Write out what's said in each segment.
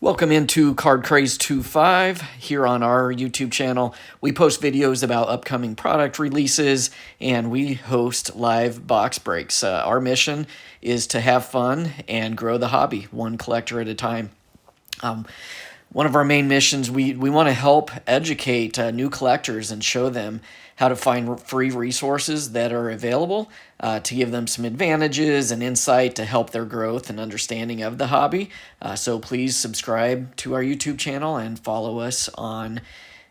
Welcome into Card Craze 25 here on our YouTube channel. We post videos about upcoming product releases and we host live box breaks. Our mission is to have fun and grow the hobby, one collector at a time. One of our main missions, we want to help educate new collectors and show them how to find free resources that are available to give them some advantages and insight to help their growth and understanding of the hobby. So please subscribe to our YouTube channel and follow us on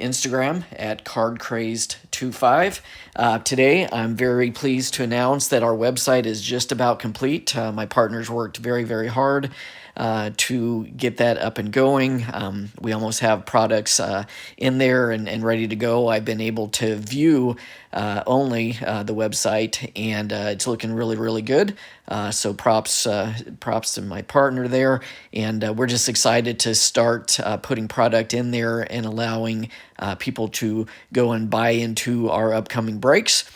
Instagram at CardCrazed25. Today, I'm very pleased to announce that our website is just about complete. My partners worked very, very hard to get that up and going. We almost have products in there and ready to go. I've been able to view only the website, and it's looking really, really good. So props to my partner there, and we're just excited to start putting product in there and allowing people to go and buy into our upcoming breaks.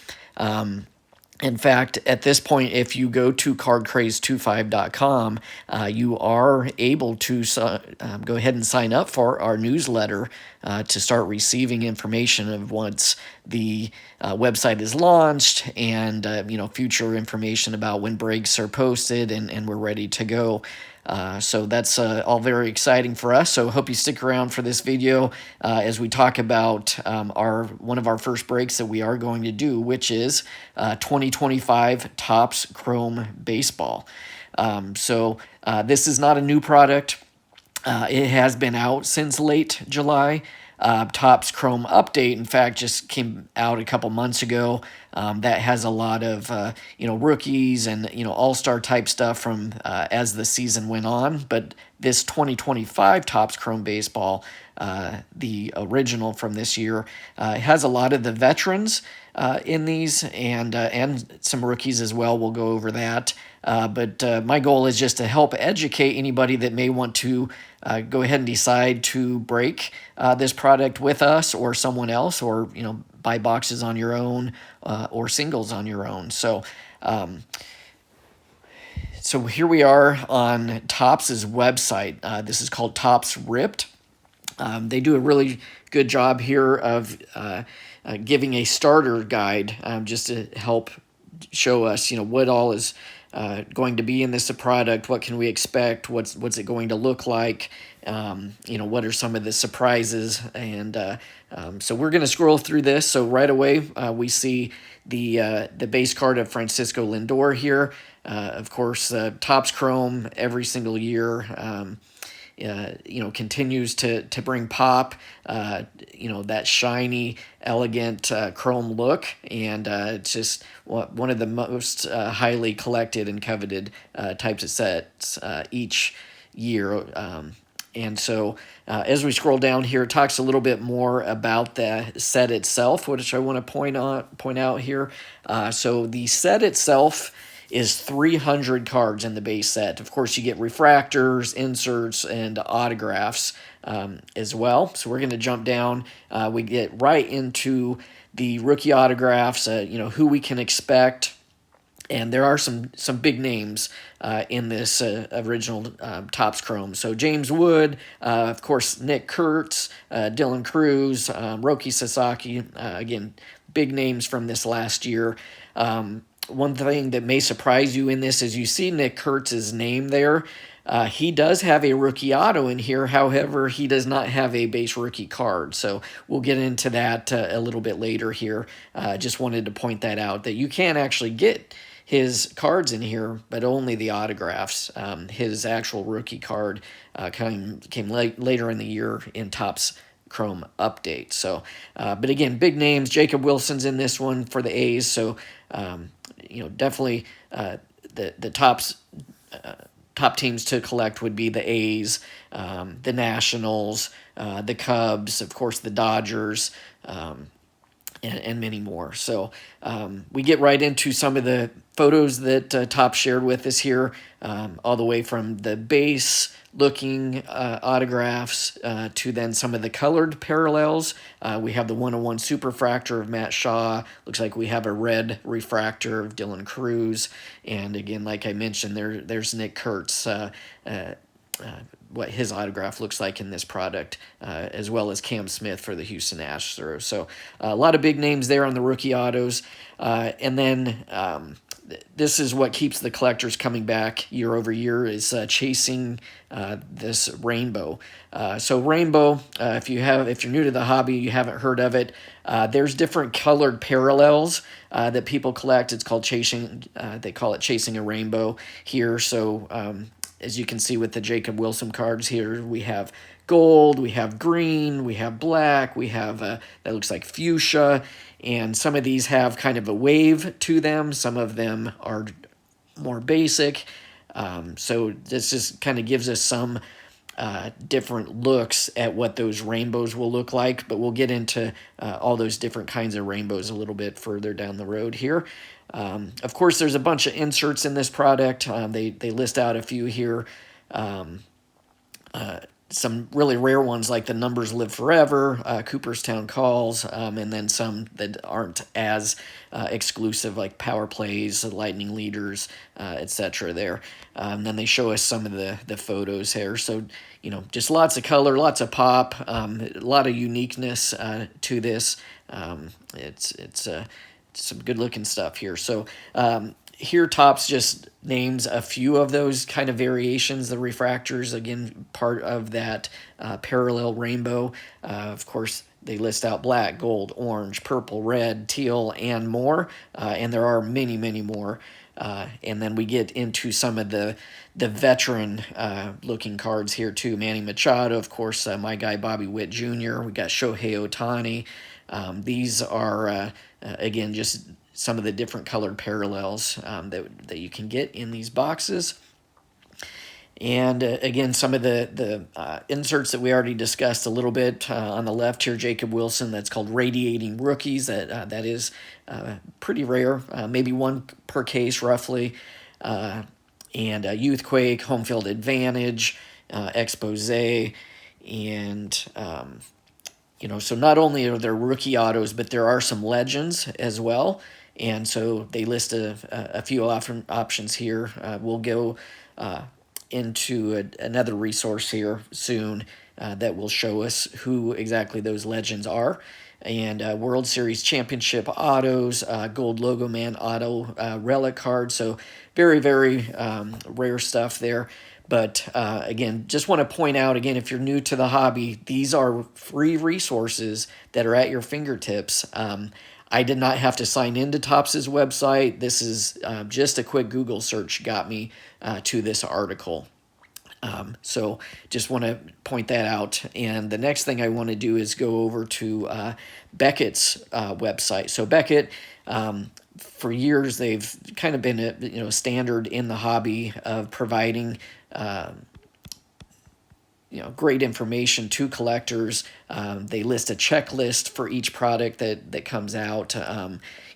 In fact, at this point, if you go to cardcraze25.com, you are able to go ahead and sign up for our newsletter to start receiving information of once the website is launched and future information about when breaks are posted and we're ready to go. So that's all very exciting for us. So hope you stick around for this video as we talk about one of our first breaks that we are going to do, which is 2025 Topps Chrome Baseball. This is not a new product. It has been out since late July. Topps Chrome Update, in fact, just came out a couple months ago. That has a lot of rookies and all-star type stuff from as the season went on. But this 2025 Topps Chrome Baseball, the original from this year, has a lot of the veterans in these and some rookies as well. We'll go over that. But my goal is just to help educate anybody that may want to go ahead and decide to break this product with us or someone else, or buy boxes on your own or singles on your own. So here we are on Topps's website. This is called Topps Ripped. They do a really good job here of giving a starter guide just to help show us what all is going to be in this product. What can we expect? What's it going to look like? What are some of the surprises? And so we're going to scroll through this. So right away we see the base card of Francisco Lindor here. Of course, Topps Chrome every single year continues to bring pop, that shiny, elegant chrome look, and it's just one of the most highly collected and coveted types of sets each year. And so as we scroll down here, it talks a little bit more about the set itself, which I want to point out here. So the set itself is 300 cards in the base set. Of course, you get refractors, inserts, and autographs as well. So we're going to jump down. We get right into the rookie autographs, who we can expect. And there are some big names in this original Topps Chrome. So James Wood, of course, Nick Kurtz, Dylan Cruz, Roki Sasaki, again, big names from this last year. One thing that may surprise you in this is you see Nick Kurtz's name there. He does have a rookie auto in here. However, he does not have a base rookie card. So we'll get into that a little bit later here. Just wanted to point that out, that you can actually get his cards in here, but only the autographs. His actual rookie card came later in the year in Topps Chrome Update. So, but again, big names. Jacob Wilson's in this one for the A's. So, definitely the top teams to collect would be the A's, the Nationals, the Cubs, of course, the Dodgers, and many more. So we get right into some of the photos that Topps shared with us here, all the way from the base looking autographs to then some of the colored parallels. We have the 101 Superfractor of Matt Shaw. Looks like we have a red refractor of Dylan Cruz. And again, like I mentioned, there's Nick Kurtz. what his autograph looks like in this product, as well as Cam Smith for the Houston Astros. So a lot of big names there on the rookie autos. And then this is what keeps the collectors coming back year over year, is chasing this rainbow. So rainbow, if you're new to the hobby, you haven't heard of it, there's different colored parallels that people collect. It's called chasing. They call it chasing a rainbow here. So as you can see with the Jacob Wilson cards here, we have gold, we have green, we have black, we have that looks like fuchsia, and some of these have kind of a wave to them. Some of them are more basic. So this just kind of gives us some different looks at what those rainbows will look like, but we'll get into all those different kinds of rainbows a little bit further down the road here. Of course, there's a bunch of inserts in this product. They list out a few here. Some really rare ones like the Numbers Live Forever, Cooperstown Calls, and then some that aren't as exclusive, like Power Plays, Lightning Leaders, etc. there. Then they show us some of the photos here. So, just lots of color, lots of pop, a lot of uniqueness to this. It's some good looking stuff here. So here Topps just names a few of those kind of variations. The refractors, again, part of that parallel rainbow. Of course, they list out black, gold, orange, purple, red, teal, and more. And there are many, many more. And then we get into some of the veteran looking cards here too. Manny Machado, of course, my guy Bobby Witt Jr. We got Shohei Ohtani. These are, again, just some of the different colored parallels that you can get in these boxes. And again, some of the inserts that we already discussed a little bit on the left here, Jacob Wilson, that's called Radiating Rookies. That is pretty rare, maybe one per case roughly. And Youthquake, Home Field Advantage, Expose, and so not only are there rookie autos, but there are some legends as well. And so they list a few options here. We'll go into another resource here soon that will show us who exactly those legends are. And World Series Championship autos, Gold Logo Man auto relic card. So very, very rare stuff there. But again, just want to point out, again, if you're new to the hobby, these are free resources that are at your fingertips. I did not have to sign into Topps' website. This is just a quick Google search got me to this article. So just want to point that out. And the next thing I want to do is go over to Beckett's website. So Beckett, for years, they've kind of been a standard in the hobby of providing great information to collectors. They list a checklist for each product that comes out.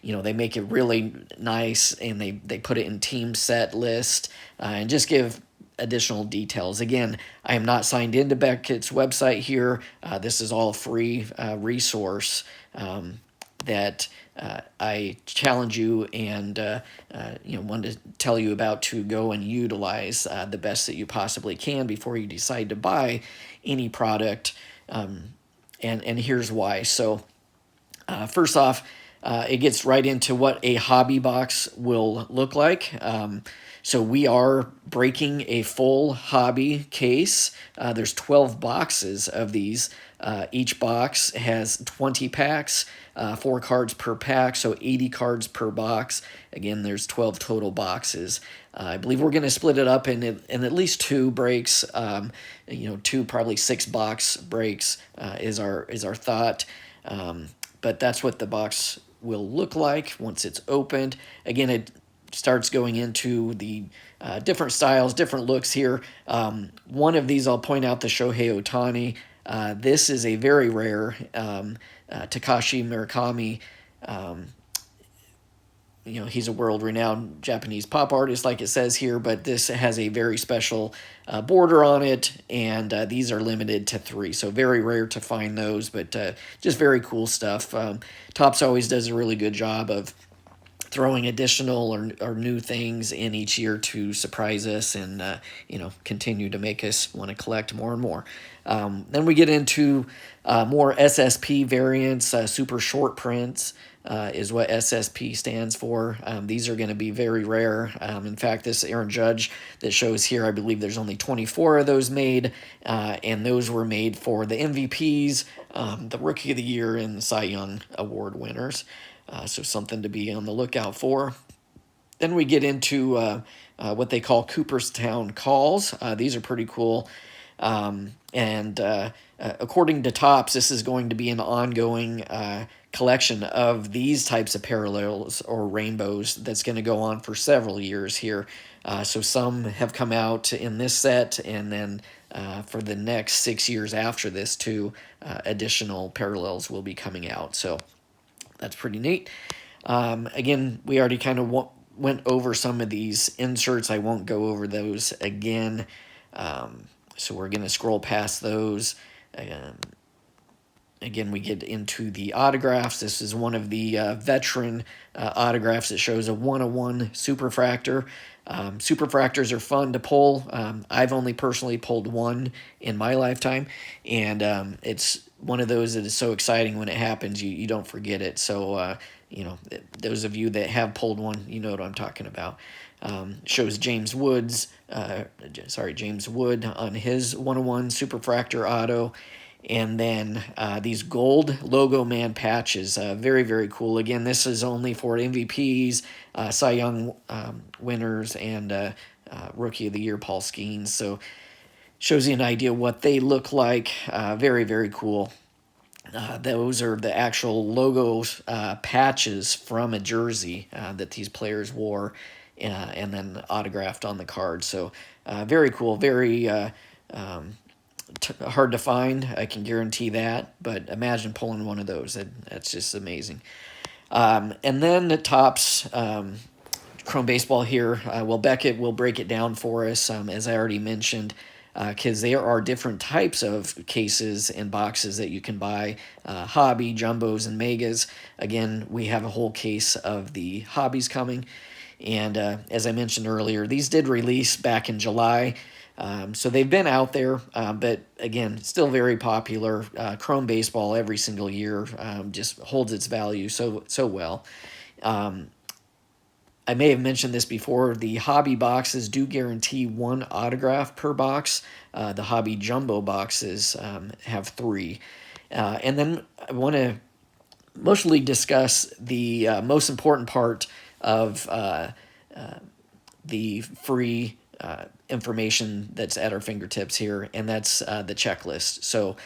They make it really nice, and they put it in team set list and just give additional details. Again, I am not signed into Beckett's website here. This is all a free resource that I challenge you and want to tell you about to go and utilize the best that you possibly can before you decide to buy any product. And here's why. So first off, it gets right into what a hobby box will look like. So we are breaking a full hobby case. There's 12 boxes of these. Each box has 20 packs, 4 cards per pack, so 80 cards per box. Again, there's 12 total boxes. I believe we're going to split it up in at least 2 breaks. 2 probably 6 box breaks is our thought. But that's what the box will look like once it's opened. Again, it starts going into the different styles, different looks here. One of these, I'll point out the Shohei Ohtani. This is a very rare Takashi Murakami. He's a world-renowned Japanese pop artist, like it says here, but this has a very special border on it, and these are limited to 3, so very rare to find those, but just very cool stuff. Topps always does a really good job of throwing additional or new things in each year to surprise us and continue to make us want to collect more and more. Then we get into more SSP variants, super short prints. Is what SSP stands for. These are going to be very rare. In fact, this Aaron Judge that shows here, I believe there's only 24 of those made, and those were made for the MVPs, the Rookie of the Year, and Cy Young Award winners. So something to be on the lookout for. Then we get into what they call Cooperstown Calls. These are pretty cool. According to Topps, this is going to be an ongoing collection of these types of parallels or rainbows that's going to go on for several years here. So some have come out in this set, and then for the next 6 years after this, too, additional parallels will be coming out. So that's pretty neat. Again, we already kind of went over some of these inserts. I won't go over those again. So we're going to scroll past those. Again, we get into the autographs. This is one of the veteran autographs that shows a 101 Superfractor. Superfractors are fun to pull. I've only personally pulled one in my lifetime, and it's one of those that is so exciting when it happens, you don't forget it. So, those of you that have pulled one, you know what I'm talking about. Shows James Wood on his 101 Superfractor auto. And then these gold Logo Man patches, very, very cool. Again, this is only for MVPs, Cy Young winners, and Rookie of the Year, Paul Skeens. So shows you an idea what they look like. Very, very cool. Those are the actual logos patches from a jersey that these players wore, and then autographed on the card. So very cool, very hard to find, I can guarantee that, but imagine pulling one of those. That's just amazing. And then the Topps Chrome Baseball here. Beckett will break it down for us, as I already mentioned, because there are different types of cases and boxes that you can buy, hobby, jumbos, and megas. Again, we have a whole case of the hobbies coming, and as I mentioned earlier, these did release back in July. So they've been out there, but again, still very popular. Chrome Baseball every single year just holds its value so well. I may have mentioned this before. The hobby boxes do guarantee one autograph per box. The hobby jumbo boxes have 3. And then I want to mostly discuss the most important part of the free information that's at our fingertips here, and that's the checklist. So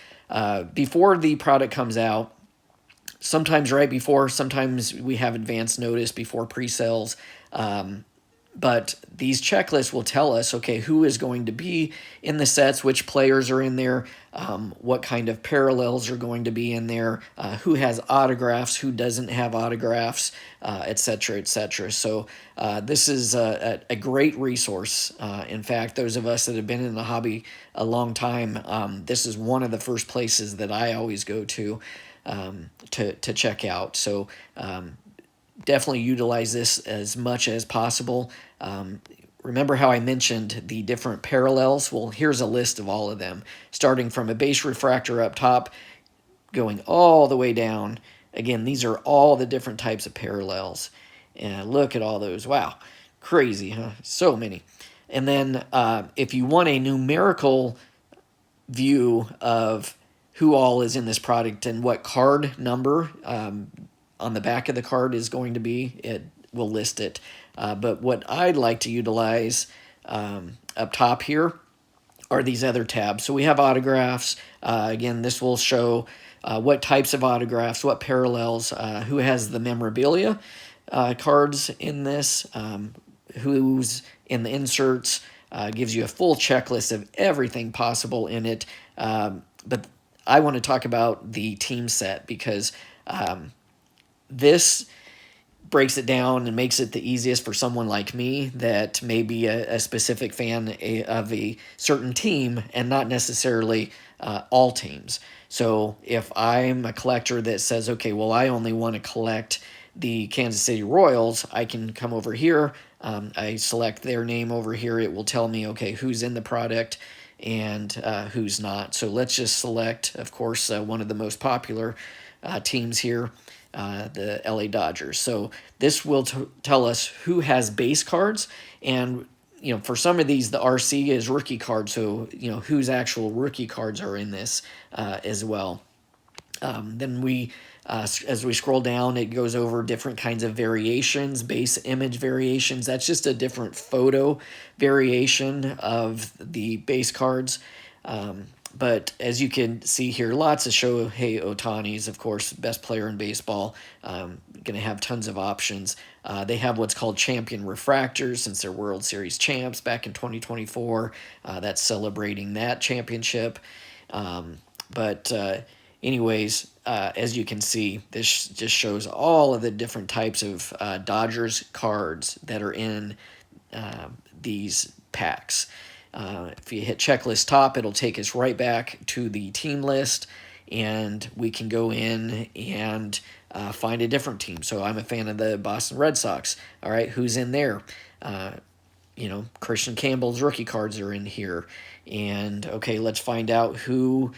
before the product comes out, sometimes right before, sometimes we have advance notice before pre-sales, but these checklists will tell us, okay, who is going to be in the sets, which players are in there, what kind of parallels are going to be in there, who has autographs, who doesn't have autographs, etc., etc. So this is a great resource. In fact, those of us that have been in the hobby a long time, this is one of the first places that I always go to check out. So definitely utilize this as much as possible. Remember how I mentioned the different parallels? Well, here's a list of all of them, starting from a base refractor up top, going all the way down. Again, these are all the different types of parallels. And look at all those. Wow, crazy, huh? So many. And then if you want a numerical view of who all is in this product and what card number on the back of the card is going to be, it will list it. But what I'd like to utilize up top here are these other tabs. So we have autographs. Again, this will show what types of autographs, what parallels, who has the memorabilia cards in this, who's in the inserts, gives you a full checklist of everything possible in it. But I want to talk about the team set because this breaks it down and makes it the easiest for someone like me that may be a specific fan of a certain team and not necessarily all teams. So if I'm a collector that says, okay, well, I only want to collect the Kansas City Royals, I can come over here. I select their name over here. It will tell me, okay, who's in the product and who's not. So let's just select, of course, one of the most popular teams here, the LA Dodgers. So this will tell us who has base cards, and for some of these, the RC is rookie cards, so whose actual rookie cards are in this as well. Then as we scroll down, it goes over different kinds of variations, base image variations. That's just a different photo variation of the base cards. But as you can see here, lots of Shohei Ohtani's, of course, best player in baseball. Going to have tons of options. They have what's called champion refractors since they're World Series champs back in 2024. That's celebrating that championship. Anyways, as you can see, this just shows all of the different types of Dodgers cards that are in these packs. If you hit checklist top, it'll take us right back to the team list, and we can go in and find a different team. So I'm a fan of the Boston Red Sox. All right, who's in there? Christian Campbell's rookie cards are in here. And, okay, let's find out who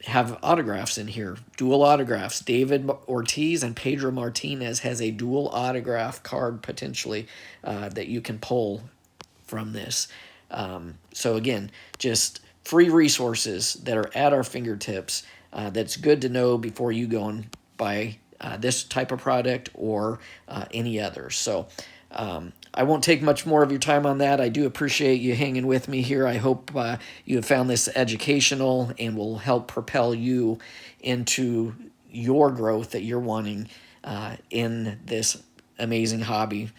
have autographs in here. Dual autographs. David Ortiz and Pedro Martinez has a dual autograph card potentially that you can pull from this. So again, just free resources that are at our fingertips. That's good to know before you go and buy this type of product or any other. So I won't take much more of your time on that. I do appreciate you hanging with me here. I hope you have found this educational and will help propel you into your growth that you're wanting in this amazing hobby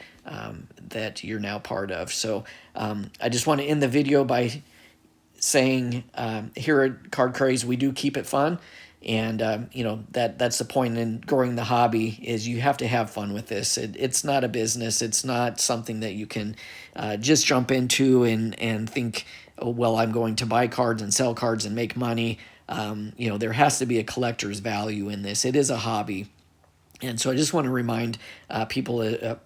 that you're now part of. So I just want to end the video by saying here at Card Craze, we do keep it fun. And, that's the point in growing the hobby is you have to have fun with this. It's not a business. It's not something that you can just jump into and think, oh, well, I'm going to buy cards and sell cards and make money. There has to be a collector's value in this. It is a hobby. And so I just want to remind people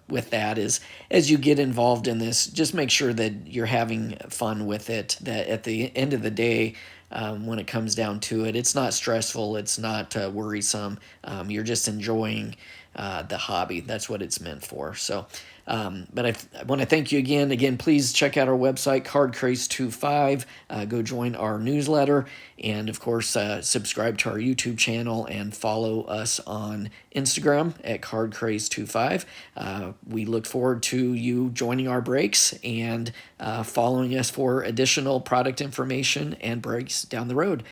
with that is as you get involved in this, just make sure that you're having fun with it, that at the end of the day, when it comes down to it, it's not stressful, it's not worrisome. You're just enjoying the hobby. That's what it's meant for. So, but I want to thank you again. Again, please check out our website, CardCraze25. Go join our newsletter. And, of course, subscribe to our YouTube channel and follow us on Instagram at CardCraze25. We look forward to you joining our breaks and following us for additional product information and breaks down the road.